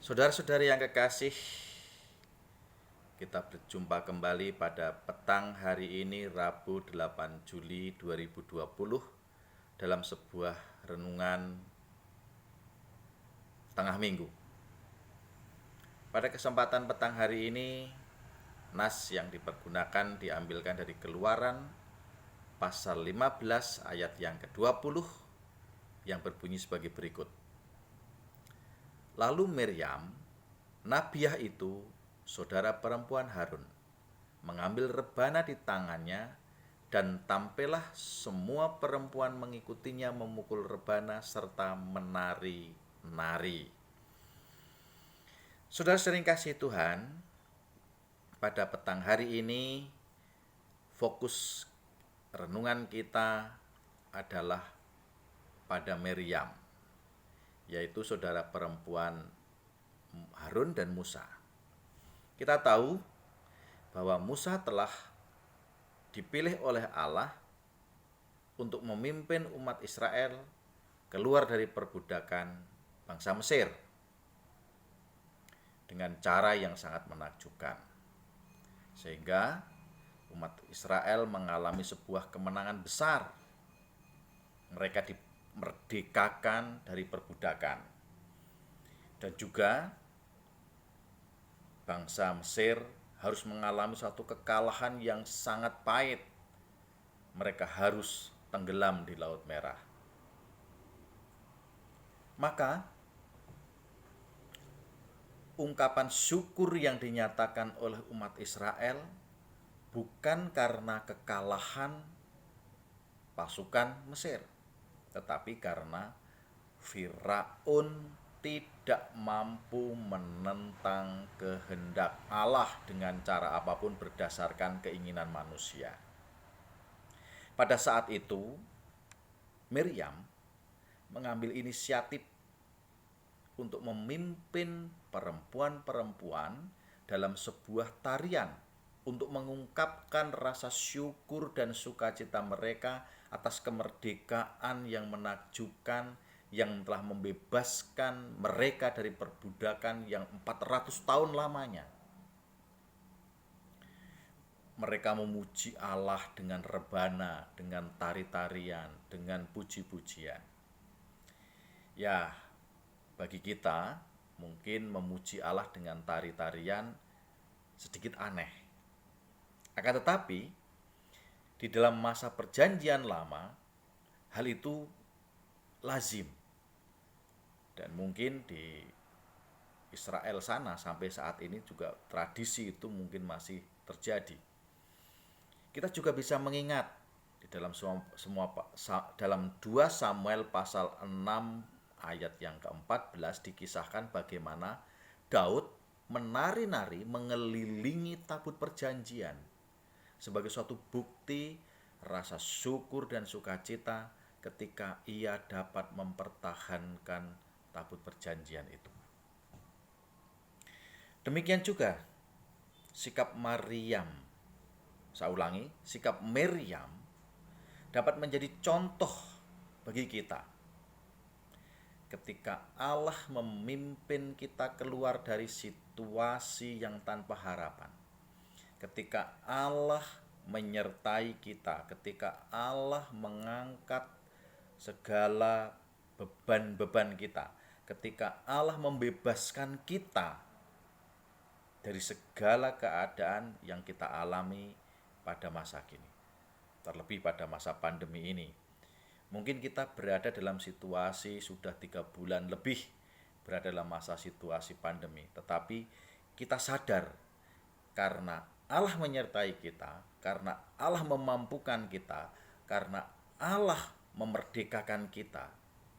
Saudara-saudari yang kekasih, kita berjumpa kembali pada petang hari ini Rabu 8 Juli 2020 dalam sebuah renungan tengah minggu. Pada kesempatan petang hari ini, nas yang dipergunakan diambilkan dari Keluaran pasal 15 ayat yang ke-20 yang berbunyi sebagai berikut. Lalu Miriam, nabiah itu, saudara perempuan Harun, mengambil rebana di tangannya, dan tampillah semua perempuan mengikutinya memukul rebana serta menari-nari. Saudara sering kasih Tuhan, pada petang hari ini fokus renungan kita adalah pada Miriam, yaitu saudara perempuan Harun dan Musa. Kita tahu bahwa Musa telah dipilih oleh Allah untuk memimpin umat Israel keluar dari perbudakan bangsa Mesir dengan cara yang sangat menakjubkan, sehingga umat Israel mengalami sebuah kemenangan besar. Mereka dimerdekakan dari perbudakan, dan juga bangsa Mesir harus mengalami suatu kekalahan yang sangat pahit. Mereka harus tenggelam di Laut Merah. Maka ungkapan syukur yang dinyatakan oleh umat Israel bukan karena kekalahan pasukan Mesir, tetapi karena Firaun tidak mampu menentang kehendak Allah dengan cara apapun berdasarkan keinginan manusia. Pada saat itu, Miriam mengambil inisiatif untuk memimpin perempuan-perempuan dalam sebuah tarian untuk mengungkapkan rasa syukur dan sukacita mereka atas kemerdekaan yang menakjubkan yang telah membebaskan mereka dari perbudakan yang 400 tahun lamanya. Mereka memuji Allah dengan rebana, dengan tari-tarian, dengan puji-pujian. Ya, bagi kita mungkin memuji Allah dengan tari-tarian sedikit aneh. Akan tetapi, di dalam masa perjanjian lama, hal itu lazim. Dan mungkin di Israel sana sampai saat ini juga tradisi itu mungkin masih terjadi. Kita juga bisa mengingat di dalam dalam 2 Samuel pasal 6 ayat yang ke-14 dikisahkan bagaimana Daud menari-nari mengelilingi tabut perjanjian sebagai suatu bukti rasa syukur dan sukacita ketika ia dapat mempertahankan tabut perjanjian itu. Demikian juga sikap Maryam, saya ulangi, sikap Miriam dapat menjadi contoh bagi kita ketika Allah memimpin kita keluar dari situasi yang tanpa harapan, ketika Allah menyertai kita, ketika Allah mengangkat segala beban-beban kita, ketika Allah membebaskan kita dari segala keadaan yang kita alami pada masa kini, terlebih pada masa pandemi ini. Mungkin kita berada dalam situasi sudah 3 bulan lebih berada dalam masa situasi pandemi, tetapi kita sadar karena Allah menyertai kita, karena Allah memampukan kita, karena Allah memerdekakan kita.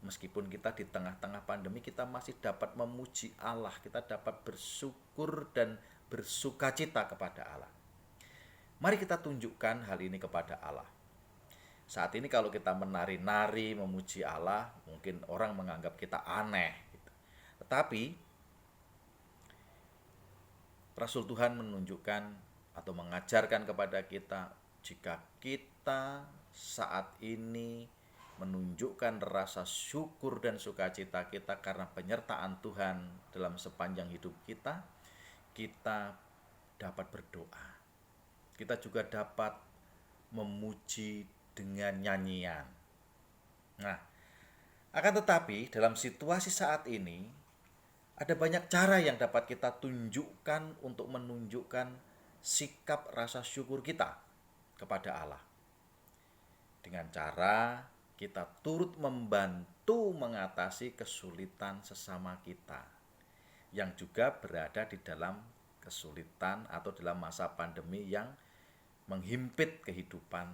Meskipun kita di tengah-tengah pandemi, kita masih dapat memuji Allah, kita dapat bersyukur dan bersukacita kepada Allah. Mari kita tunjukkan hal ini kepada Allah. Saat ini kalau kita menari-nari memuji Allah, mungkin orang menganggap kita aneh. Tetapi Rasul Tuhan menunjukkan atau mengajarkan kepada kita, jika kita saat ini menunjukkan rasa syukur dan sukacita kita karena penyertaan Tuhan dalam sepanjang hidup kita, kita dapat berdoa. Kita juga dapat memuji dengan nyanyian. Nah, akan tetapi dalam situasi saat ini, ada banyak cara yang dapat kita tunjukkan untuk menunjukkan sikap rasa syukur kita kepada Allah. Dengan cara kita turut membantu mengatasi kesulitan sesama kita yang juga berada di dalam kesulitan atau dalam masa pandemi yang menghimpit kehidupan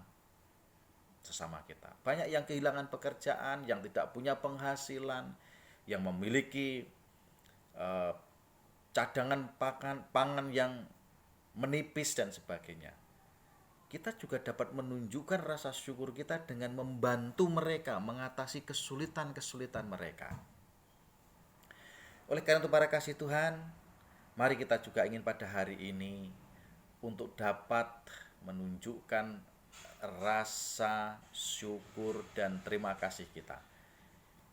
sesama kita. Banyak yang kehilangan pekerjaan, yang tidak punya penghasilan, yang memiliki cadangan pangan yang menipis dan sebagainya. Kita juga dapat menunjukkan rasa syukur kita dengan membantu mereka mengatasi kesulitan-kesulitan mereka. Oleh karena itu para kasih Tuhan, mari kita juga ingin pada hari ini untuk dapat menunjukkan rasa syukur dan terima kasih kita.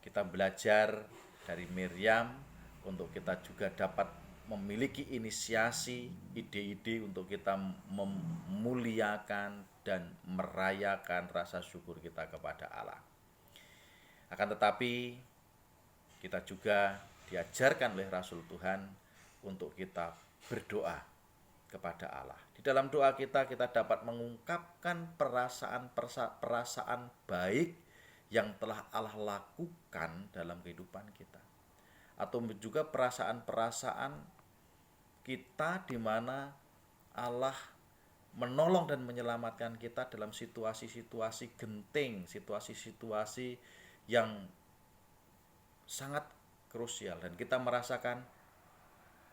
Kita belajar dari Miriam untuk kita juga dapat memiliki inisiasi, ide-ide untuk kita memuliakan dan merayakan rasa syukur kita kepada Allah. Akan tetapi, kita juga diajarkan oleh Rasul Tuhan untuk kita berdoa kepada Allah. Di dalam doa kita dapat mengungkapkan perasaan baik yang telah Allah lakukan dalam kehidupan kita. Atau juga perasaan-perasaan kita di mana Allah menolong dan menyelamatkan kita dalam situasi-situasi genting, situasi-situasi yang sangat krusial, dan kita merasakan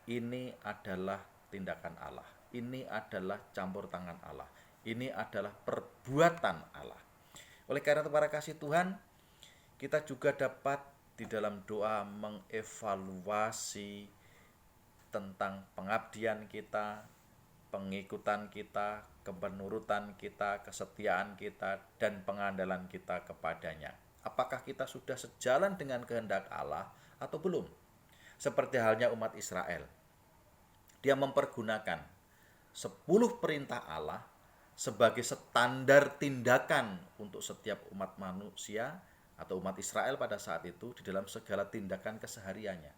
ini adalah tindakan Allah, ini adalah campur tangan Allah, ini adalah perbuatan Allah. Oleh karena itu para kasih Tuhan, kita juga dapat di dalam doa mengevaluasi tentang pengabdian kita, pengikutan kita, kepenurutan kita, kesetiaan kita, dan pengandalan kita kepadanya. Apakah kita sudah sejalan dengan kehendak Allah atau belum? Seperti halnya umat Israel. Dia mempergunakan 10 perintah Allah sebagai standar tindakan untuk setiap umat manusia atau umat Israel pada saat itu di dalam segala tindakan kesehariannya.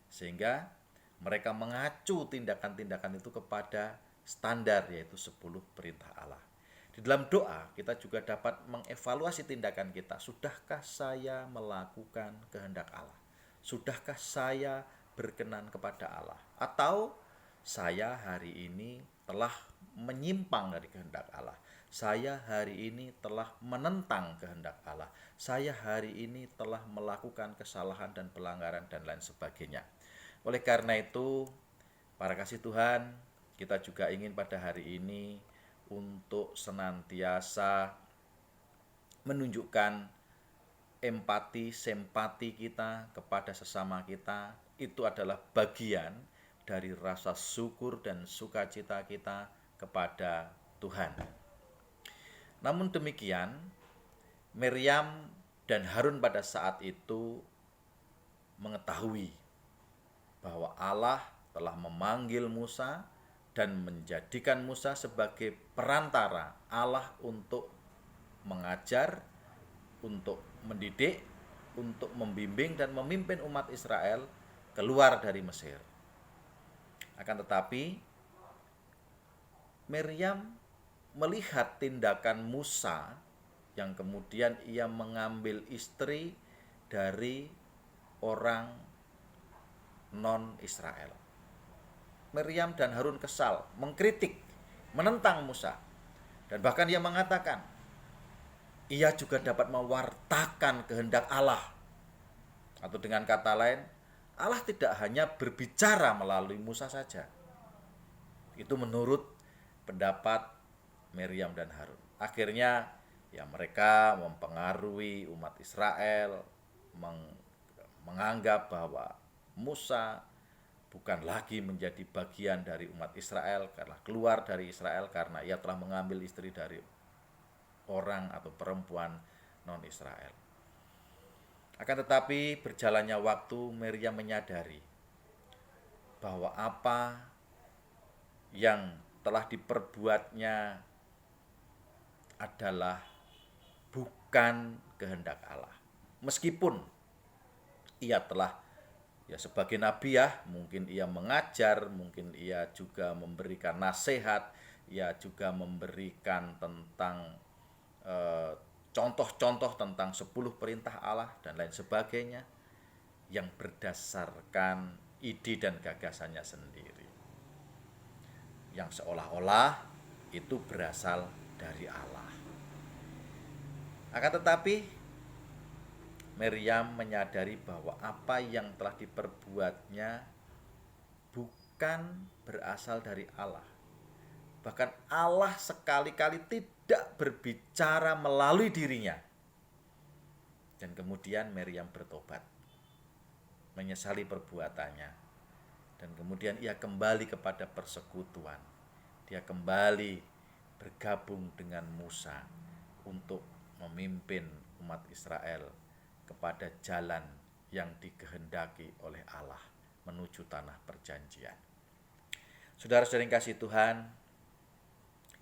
Sehingga mereka mengacu tindakan-tindakan itu kepada standar, yaitu 10 perintah Allah. Di dalam doa kita juga dapat mengevaluasi tindakan kita. Sudahkah saya melakukan kehendak Allah? Sudahkah saya berkenan kepada Allah? Atau saya hari ini telah menyimpang dari kehendak Allah? Saya hari ini telah menentang kehendak Allah? Saya hari ini telah melakukan kesalahan dan pelanggaran dan lain sebagainya. Oleh karena itu, para kasih Tuhan, kita juga ingin pada hari ini untuk senantiasa menunjukkan empati, simpati kita kepada sesama kita. Itu adalah bagian dari rasa syukur dan sukacita kita kepada Tuhan. Namun demikian, Miriam dan Harun pada saat itu mengetahui bahwa Allah telah memanggil Musa dan menjadikan Musa sebagai perantara Allah untuk mengajar, untuk mendidik, untuk membimbing dan memimpin umat Israel keluar dari Mesir. Akan tetapi, Miriam melihat tindakan Musa yang kemudian ia mengambil istri dari orang non-Israel. Miriam dan Harun kesal, mengkritik, menentang Musa. Dan bahkan ia mengatakan, ia juga dapat mewartakan kehendak Allah. Atau dengan kata lain, Allah tidak hanya berbicara melalui Musa saja. Itu menurut pendapat Miriam dan Harun. Akhirnya ya mereka mempengaruhi umat Israel, menganggap bahwa Musa bukan lagi menjadi bagian dari umat Israel, karena keluar dari Israel karena ia telah mengambil istri dari orang atau perempuan non-Israel. Akan tetapi berjalannya waktu, Miriam menyadari bahwa apa yang telah diperbuatnya adalah bukan kehendak Allah. Meskipun ia telah sebagai nabi mungkin ia mengajar, mungkin ia juga memberikan nasihat, ia juga memberikan tentang contoh-contoh tentang 10 perintah Allah dan lain sebagainya yang berdasarkan ide dan gagasannya sendiri, yang seolah-olah itu berasal dari Allah. Akan tetapi Miriam menyadari bahwa apa yang telah diperbuatnya bukan berasal dari Allah. Bahkan Allah sekali-kali tidak berbicara melalui dirinya. Dan kemudian Miriam bertobat, menyesali perbuatannya. Dan kemudian ia kembali kepada persekutuan. Dia kembali bergabung dengan Musa untuk memimpin umat Israel kepada jalan yang dikehendaki oleh Allah menuju tanah perjanjian. Saudara-saudara yang kasih Tuhan,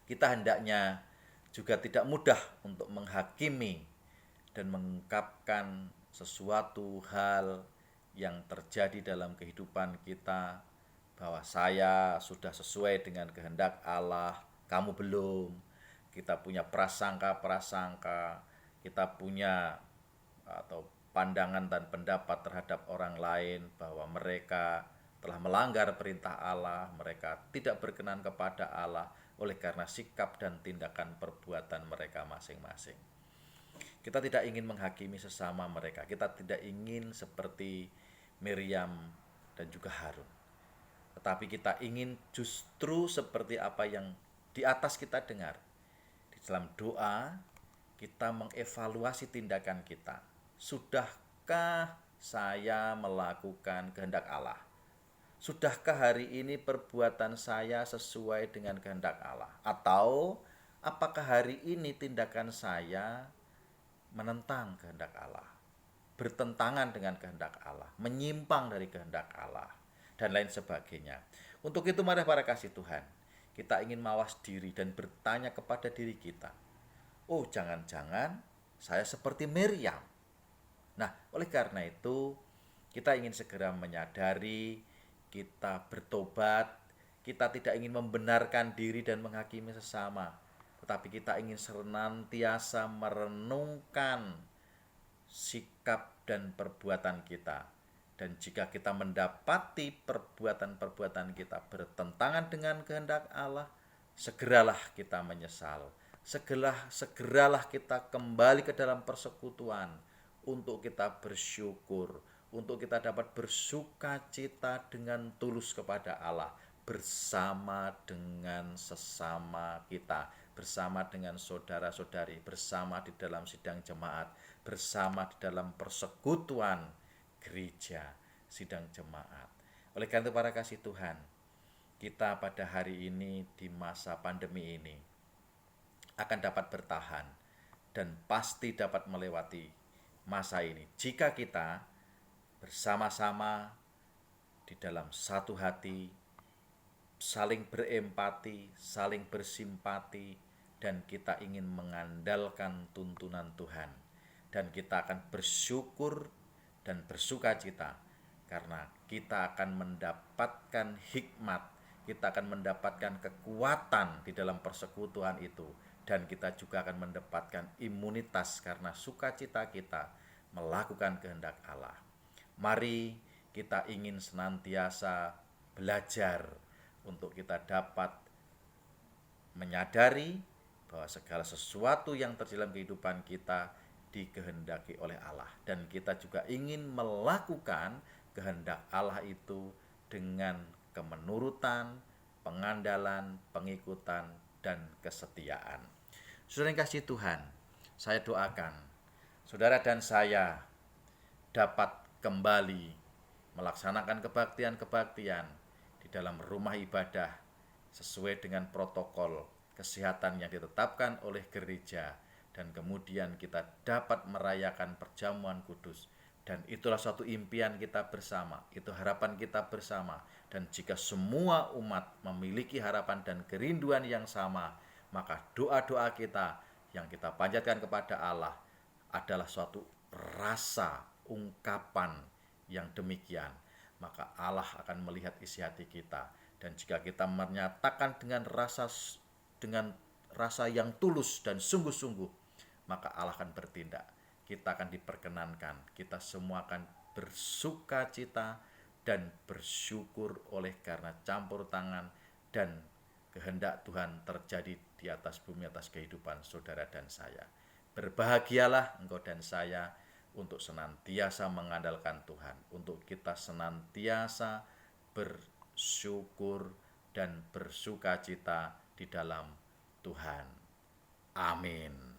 kita hendaknya juga tidak mudah untuk menghakimi dan mengungkapkan sesuatu hal yang terjadi dalam kehidupan kita, bahwa saya sudah sesuai dengan kehendak Allah, kamu belum. Kita punya prasangka-prasangka, kita punya atau pandangan dan pendapat terhadap orang lain bahwa mereka telah melanggar perintah Allah, mereka tidak berkenan kepada Allah oleh karena sikap dan tindakan perbuatan mereka masing-masing. Kita tidak ingin menghakimi sesama mereka, kita tidak ingin seperti Miriam dan juga Harun. Tetapi kita ingin justru seperti apa yang di atas kita dengar. Di dalam doa, kita mengevaluasi tindakan kita. Sudahkah saya melakukan kehendak Allah? Sudahkah hari ini perbuatan saya sesuai dengan kehendak Allah? Atau apakah hari ini tindakan saya menentang kehendak Allah, bertentangan dengan kehendak Allah, menyimpang dari kehendak Allah, dan lain sebagainya. Untuk itu mari para kasih Tuhan, kita ingin mawas diri dan bertanya kepada diri kita, oh jangan-jangan saya seperti Miriam. Nah, oleh karena itu kita ingin segera menyadari, kita bertobat, kita tidak ingin membenarkan diri dan menghakimi sesama, tetapi kita ingin senantiasa merenungkan sikap dan perbuatan kita. Dan jika kita mendapati perbuatan-perbuatan kita bertentangan dengan kehendak Allah, segeralah kita menyesal. Segeralah kita kembali ke dalam persekutuan untuk kita bersyukur, untuk kita dapat bersukacita dengan tulus kepada Allah bersama dengan sesama kita, bersama dengan saudara-saudari, bersama di dalam sidang jemaat, bersama di dalam persekutuan gereja, sidang jemaat. Oleh karena itu para kasih Tuhan, kita pada hari ini di masa pandemi ini akan dapat bertahan dan pasti dapat melewati masa ini jika kita bersama-sama di dalam satu hati, saling berempati, saling bersimpati, dan kita ingin mengandalkan tuntunan Tuhan. Dan kita akan bersyukur dan bersukacita karena kita akan mendapatkan hikmat, kita akan mendapatkan kekuatan di dalam persekutuan itu, dan kita juga akan mendapatkan imunitas karena sukacita kita melakukan kehendak Allah. Mari kita ingin senantiasa belajar untuk kita dapat menyadari bahwa segala sesuatu yang terjadi dalam kehidupan kita dikehendaki oleh Allah. Dan kita juga ingin melakukan kehendak Allah itu dengan kemenurutan, pengandalan, pengikutan, dan kesetiaan. Saudara yang kasih Tuhan, saya doakan saudara dan saya dapat kembali melaksanakan kebaktian-kebaktian di dalam rumah ibadah sesuai dengan protokol kesehatan yang ditetapkan oleh gereja, dan kemudian kita dapat merayakan perjamuan kudus. Dan itulah suatu impian kita bersama, itu harapan kita bersama. Dan jika semua umat memiliki harapan dan kerinduan yang sama, maka doa-doa kita yang kita panjatkan kepada Allah adalah suatu rasa ungkapan yang demikian. Maka Allah akan melihat isi hati kita. Dan jika kita menyatakan dengan rasa yang tulus dan sungguh-sungguh, maka Allah akan bertindak. Kita akan diperkenankan, kita semua akan bersuka cita dan bersyukur oleh karena campur tangan dan kehendak Tuhan terjadi di atas bumi, atas kehidupan saudara dan saya. Berbahagialah engkau dan saya untuk senantiasa mengandalkan Tuhan, untuk kita senantiasa bersyukur dan bersuka cita di dalam Tuhan. Amin.